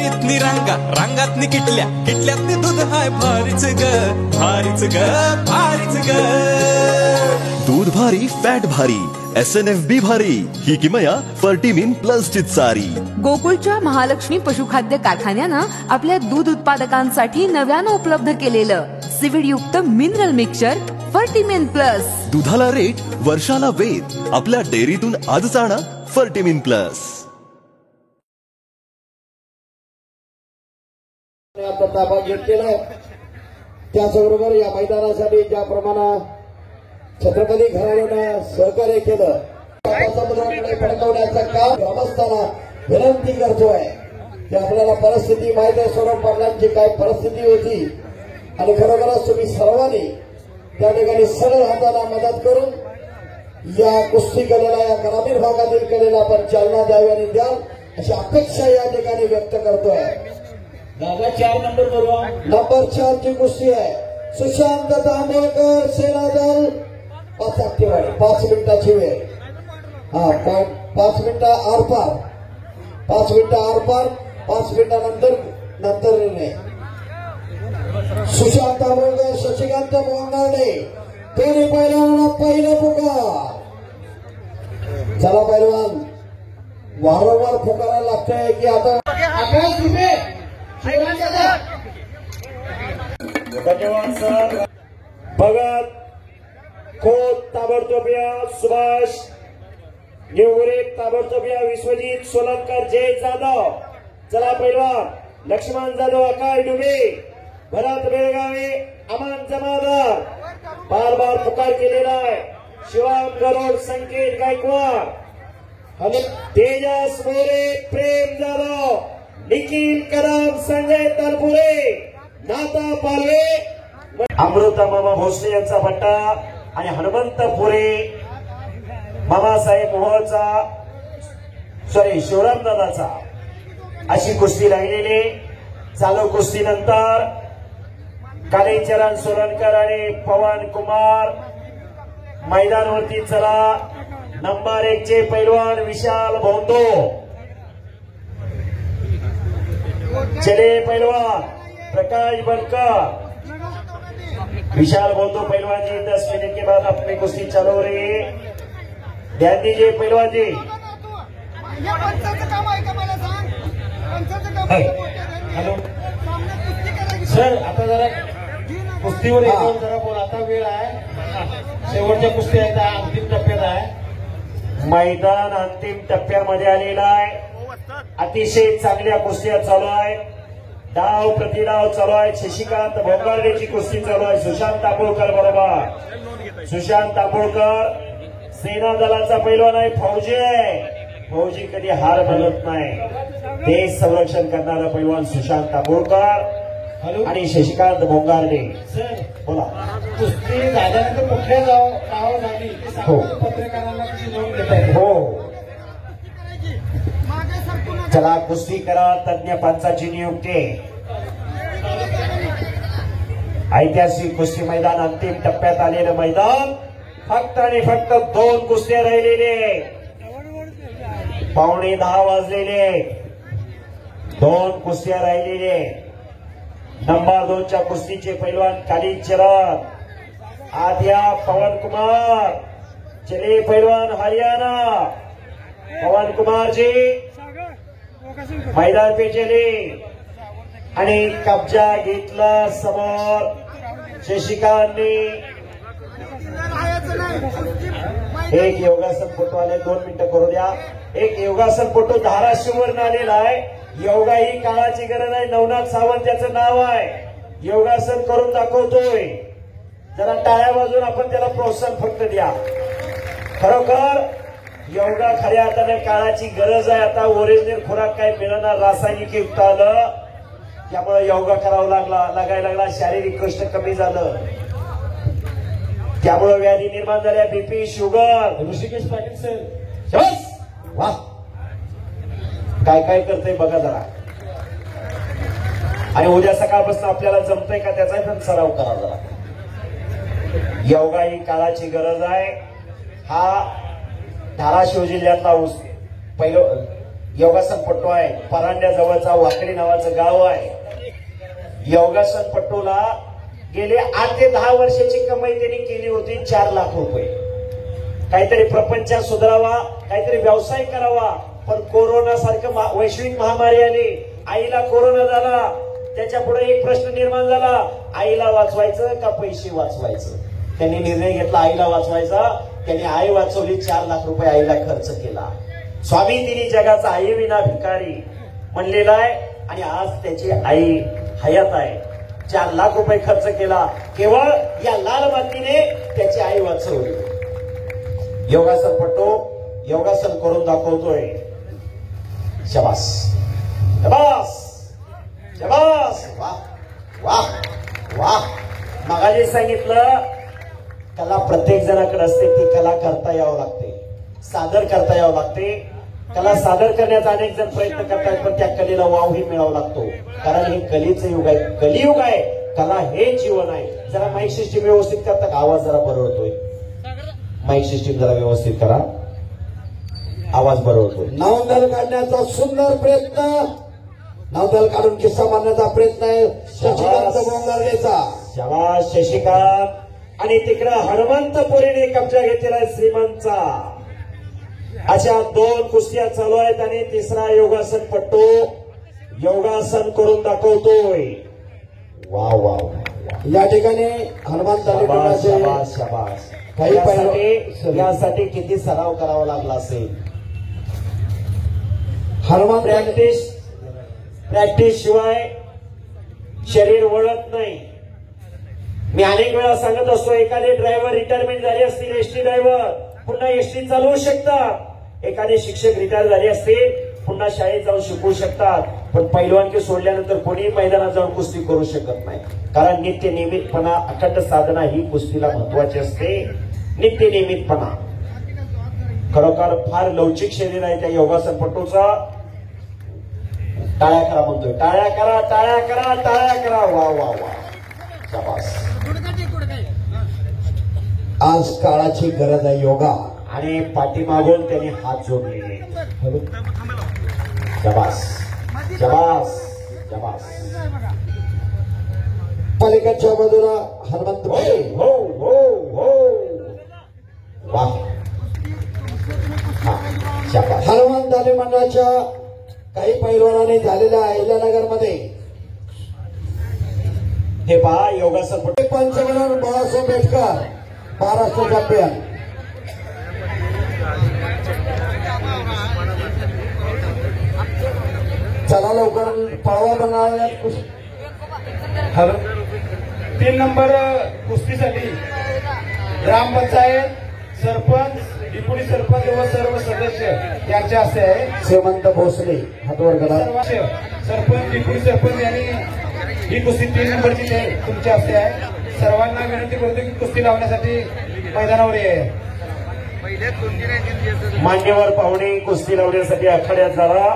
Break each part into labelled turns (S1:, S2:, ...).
S1: डेअरीतनी रांगा रांगातनी किटल्या किटल्यातनी दूध हाय भारीच ग भारीच ग भारीच ग.
S2: दूध भारी फॅट भारी SNFB भारी ही किमया फर्टिमिन प्लस ची सारी.
S3: गोकुळच्या महालक्ष्मी पशुखाद्य कारखान्यानं आपल्या दूध उत्पादकांसाठी नव्यानं उपलब्ध केलेलं सिविड युक्त मिनरल मिक्सचर फर्टिमिन प्लस.
S2: दुधाला रेट वर्षाला वेध आपल्या डेअरीतून आजच आणा फर्टिमिन प्लस.
S4: ताबा घेतलेला त्याचबरोबर या मैदानासाठी ज्या प्रमाणात छत्रपती घराण्यानं सहकार्य केलं समुद्राकडे फडकवण्याचं काम ग्रामस्थांना विनंती करतोय की आपल्याला परिस्थिती माहिती आहे सौरभ पाटलांची काय परिस्थिती होती आणि खरोखरच तुम्ही सर्वांनी त्या ठिकाणी सरळ हाताला मदत करून या कुस्ती कलेला या ग्रामीण भागातील कलेला आपण चालना द्यावी आणि द्याल अशी अपेक्षा या ठिकाणी व्यक्त करतोय.
S5: दादा 4 नंबर बरोबर
S4: नंबर 4 ची कुस्ती आहे. सुशांत तांबेकर सेना दल 5 मिनिटाची वेळ. 5 मिनिटं आरपार 5 मिनिटं आरपार 5 मिनिटानंतर निर्णय. सुशांत तांबेकर शशिकांत मोंगाडे दोन्ही पैलवानांना पहिले पुकार. चला पैलवान वारंवार पुकारायला लागतंय की आता
S5: धन्यवाद सर. भगत खोत ताबडतोब या. सुभाष निवरे ताबडतोब या. विश्वजित सोलंकर जय जाधव चला पैलवान लक्ष्मण जाधव अकाळ डुबे भरत बेळगावे अमान जमादार बार बार पुकार केलेला आहे. शिवाम गरोड संकेत गायकवाड तेजस मोरे प्रेम जाधव निखिल कदम संजय तलपुरे नाता पालवे अमृता मामा भोसले यांचा भट्टा आणि हनुमंत पुरे मामासाहेब मोहोळचा शिवराम दादाचा अशी कुस्ती लागलेली. चालू कुस्तीनंतर कालीचरण सोलनकर आणि पवन कुमार मैदानावरती चला. नंबर 1 चे पैलवान विशाल भोंदो चले पैलवान प्रकाश बनकर. विशाल भोंदो पहलवान जी 10 मिनट के बाद अपनी कुश्ती चालू हो रही है. ध्यान दीजिए पहलवान जी.
S6: हॅलो सर आता जरा कुस्तीवर येऊन जरा बोल. आता वेळ आहे शेवटच्या कुस्ती आहेत अंतिम टप्प्यात आहे.
S5: मैदान अंतिम टप्प्यामध्ये आलेला आहे. अतिशय चांगल्या कुस्त्या चालू आहे. डाव प्रतिडाव चालू आहे. शशिकांत भोंगारडेची कुस्ती चालू आहे सुशांत तांबोळकर बरोबर. सुशांत तांबोळकर सेना दलाचा पैलवान आहे. फौजी आहे. फौजी कधी हार मानत नाही. देश संरक्षण करणारा पैलवान सुशांत तांबोळकर आणि शशिकांत भोंगारडे.
S6: सर
S5: बोला.
S6: कुस्ती झाल्यानंतर कुठल्या नाव झाली
S5: हो
S6: पत्रकारांना कशी नोंद घेता येईल.
S5: हो चला कुस्ती करा. तज्ञ पंचाची नियुक्ती. ऐतिहासिक कुस्ती मैदान अंतिम टप्प्यात आलेलं मैदान. फक्त आणि फक्त 2 कुस्त्या राहिलेले. 9:45 वाजलेले. 2 कुस्त्या राहिलेले. नंबर 2 च्या कुस्तीचे पैलवान कालीचरण आद्या पवन कुमार चले पैलवान हरियाणा. पवन कुमार जी मैदान पे चले आणि कब्जा घेतला समोर शशिकांतनी. एक योगासनपटू आले 2 मिनिटं करू द्या. एक योगासनपटू धाराशिववरून आलेला आहे. योगा ही काळाची गरज आहे. नवनाथ सावंत त्याचं नाव आहे. योगासन करून दाखवतोय. जरा टाळ्या वाजून आपण त्याला प्रोत्साहन फक्त द्या. खरोखर योगा खऱ्या अर्थाने काळाची गरज आहे. आता ओरिजिनल खुराक काय मिळणार रासायनिक युक्त आलं त्यामुळे योगा करावा लागायला लागला. शारीरिक कष्ट कमी झालं त्यामुळे व्याधी निर्माण झाल्या. BP sugar.
S6: Rishikesh Patil sir
S5: वा काय काय करतंय बघा जरा. आणि उद्या सकाळपासून आपल्याला जमतंय का त्याचा पण सराव करा जरा. योगा ही काळाची गरज आहे. हा धाराशिव जिल्ह्यातला योगासनपटू आहे. परांड्या जवळचा वाकडी नावाचं गाव आहे. योगासनपटूला गेले 8 ते 10 वर्षाची कमाई त्यांनी केली होती 4 लाख रुपये. काहीतरी प्रपंच सुधारावा, काहीतरी व्यवसाय करावा, पण कोरोना सारखं वैश्विक महामारी आली. आईला कोरोना झाला. त्याच्या पुढे एक प्रश्न निर्माण झाला, आईला वाचवायचं का पैसे वाचवायचं. त्यांनी निर्णय घेतला आईला वाचवायचा. त्यांनी आई वाचवली. 4 लाख रुपये आईला खर्च केला. स्वामी तिने जगाचा आई विना भिकारी म्हणलेला आहे. आणि आज त्याची आई हयात आहे. 4 लाख रुपये खर्च केला. केवळ या लाल मातीने त्याची आई वाचवली. योगासनपटू योगासन करून दाखवतोय. शबास शबास शबास. वाह वाह वाह. मगाशी सांगितलं कला प्रत्येक जणाकडे असते. ती कला करता यावं लागते, सादर करता यावं लागते. कला सादर करण्याचा अनेक जण प्रयत्न करतात, पण त्या कलेला वावही मिळावा लागतो. कारण हे कलेचं युग आहे, कलियुग आहे. कला हे जीवन आहे. जरा माईक सिस्टीम व्यवस्थित करता का? आवाज जरा बरोबरतोय. माईक सिस्टीम जरा व्यवस्थित करा, आवाज बरोबरतोय.
S4: नावदल काढण्याचा सुंदर प्रयत्न, नावदल काढून किस्सा मारण्याचा प्रयत्न आहे शशिकांत बोंगारलेचा.
S5: शाबास शशिकांत. आणि तिकडं हनुमंतपुरीने कब्जा घेतलेला आहे श्रीमंतचा. अशा 2 कुस्त्या चालू आहेत. आणि तिसरा योगासनपटू योगासन करून दाखवतोय. वा वा
S4: या ठिकाणी हनुमान
S5: शाबास
S4: तालुक्याचे
S5: शाबास शाबास.
S4: काही
S5: यासाठी किती सराव करावा लागला असेल.
S4: हनुमान
S5: प्रॅक्टिस शिवाय शरीर वळत नाही. मी अनेक वेळा सांगत असतो, एखादे ड्रायव्हर रिटायरमेंट झाले असतील, एसटी ड्रायव्हर पुन्हा एसटी चालवू शकतात. एखादे शिक्षक रिटायर झाले असतील, पुन्हा शाळेत जाऊन शिकवू शकतात. पण पैलवानकी सोडल्यानंतर कोणीही मैदानात जाऊन कुस्ती करू शकत नाही. कारण नित्य नियमितपणा, अखंड साधना ही कुस्तीला महत्वाची असते. नित्य नियमितपणा. खरोखर फार लवचिक शरीर आहे त्या योगासनपटूचा. टाळ्या करा म्हणतोय. टाळ्या करा, टाळ्या करा, टाळ्या करा. वा वा वा. शाबास.
S4: आज काळाची गरज आहे योगा.
S5: आणि पाठीमागून त्यांनी हात जोडलेले. शाबास शाबास शाबास.
S4: पलीकडच्या बाजूला हनुमंत
S5: हो हो हो हो. वा. हा शाबास.
S4: हनुमान तालीम मंडळाच्या काही पैलवानांनी झालेल्या अहिल्यानगरमध्ये
S5: हे पहा योगासनपटू.
S4: पंचमनर बाळासाहेब बेटकर महाराष्ट्र चॅम्पियन. चला लवकर पळवा बनवण्यात.
S6: हॅलो. 3 नंबर कुस्तीसाठी ग्रामपंचायत, सरपंच, डिप्युटी सरपंच व सर्व सदस्य यांचे हस्ते आहे.
S4: श्रीमंत भोसले हातवर करा.
S6: सरपंच, डिप्युटी सरपंच यांनी ही कुस्ती 3 नंबरची तुमच्या हस्ते आहे. सर्वांना विनंती करतो की कुस्ती लावण्यासाठी मैदानावर ये.
S5: मान्यवर पाहुणे कुस्ती लावण्यासाठी आखाड्यात झाला.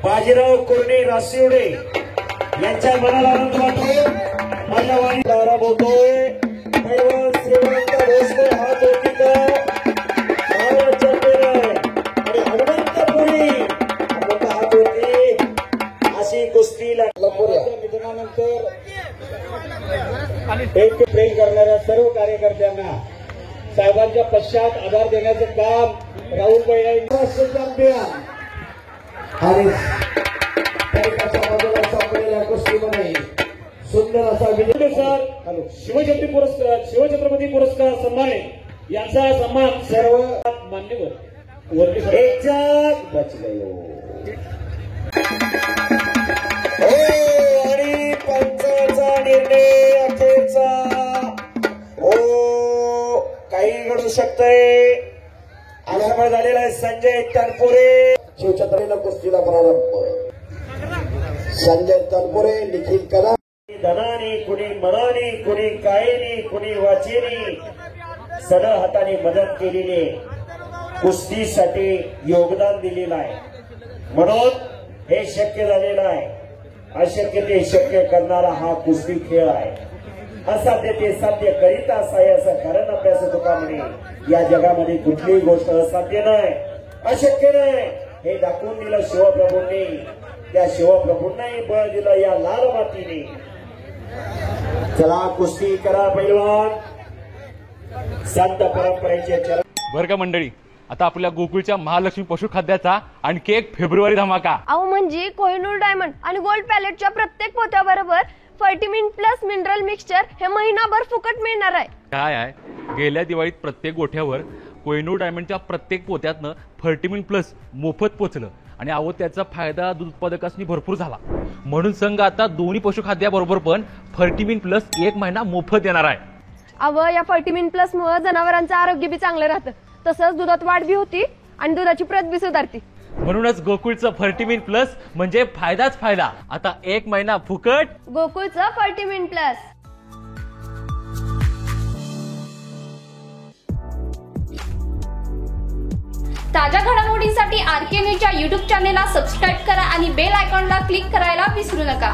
S5: बाजीराव कुर्णे राशिवडे यांच्या मनाला आनंद वाटतो. माझ्या वाणीला आराम होतोय. पैलवान श्रीमंत भोसले हा जोडीदार महाराज चॅम्पियन आहे. आणि हनुमंतपुरी हा जोडी अशी कुस्ती
S6: निधनानंतर एक प्रेम करणाऱ्या सर्व कार्यकर्त्यांना साहेबांच्या पश्चात आधार देण्याचं काम राहुल बैलांनी.
S4: महाराष्ट्र चॅम्पियन. आणि पलीकडच्या बाजूला संपलेल्या कुस्तीमध्ये सुंदर असा विजय.
S6: सर शिवछत्रपती पुरस्कार सन्मानित यांचा सन्मान सर्व मान्यवर वर्गी
S5: एक जग बचले. आणि पंचाचा निर्णय अखेरचा. ओ काही घडू शकतंय. आगमन झालेला आहे संजय तनपुरे.
S4: शिवछत्रीनं कुस्तीला प्रारंभ. संजय तनपुरे, निखिल कला.
S5: धनाने, कुणी मनाने, कुणी कायेने, कुणी वाचेने सड हाताने मदत केलेली कुस्तीसाठी योगदान दिलेलं आहे. म्हणून हे शक्य झालेलं आहे. अशक्य ते शक्य करणारा हा कुस्ती खेळ आहे. असाध्य ते साध्य करीता असाय असं कारण अभ्यास तुका म्हणे. या जगामध्ये कुठलीही गोष्ट असाध्य नाही, अशक्य नाही. हे दाखवून दिलं शिवप्रभूंनी. त्या शिवप्रभूंनाही बळ दिलं या लाल मातीने. चला कुस्ती करा पैलवान. संत परंपरेचे चरण.
S7: बरं का मंडळी, आता आपल्या गोकुळच्या महालक्ष्मी पशुखाद्याचा आणखी एक फेब्रुवारी धमाका.
S8: अहो म्हणजे कोहिनूर डायमंड आणि गोल्ड पॅलेटच्या प्रत्येक पोत्याबरोबर फर्टिमिन प्लस मिनरल मिक्सचर हे महिनाभर फुकट मिळणार आहे.
S7: काय आहे, गेल्या दिवाळीत प्रत्येक गोठ्यावर कोहिनूर डायमंडच्या प्रत्येक पोत्यातनं फर्टिमिन प्लस मोफत पोचलं आणि अहो त्याचा फायदा दूध उत्पादकांनी भरपूर झाला. म्हणून संघ आता दोन्ही पशुखाद्याबरोबर पण फर्टिमिन प्लस 1 महिना मोफत देणार आहे.
S8: अहो या फर्टिमिन प्लस मुळे जनावरांचं आरोग्य बी चांगलं राहतं, तसंच दुधात वाढ बी होती आणि दुधाची प्रत बी सुधारते.
S7: म्हणूनच गोकुळचं फर्टिमिन प्लस म्हणजे फायदाच फायदा. आता 1 महिना फुकट
S8: गोकुळचं फर्टिमिन प्लस.
S9: ताज्या घडामोडींसाठी आरके न्यूजच्या युट्यूब चॅनेलला सबस्क्राईब करा आणि बेल आयकॉनला क्लिक करायला विसरू नका.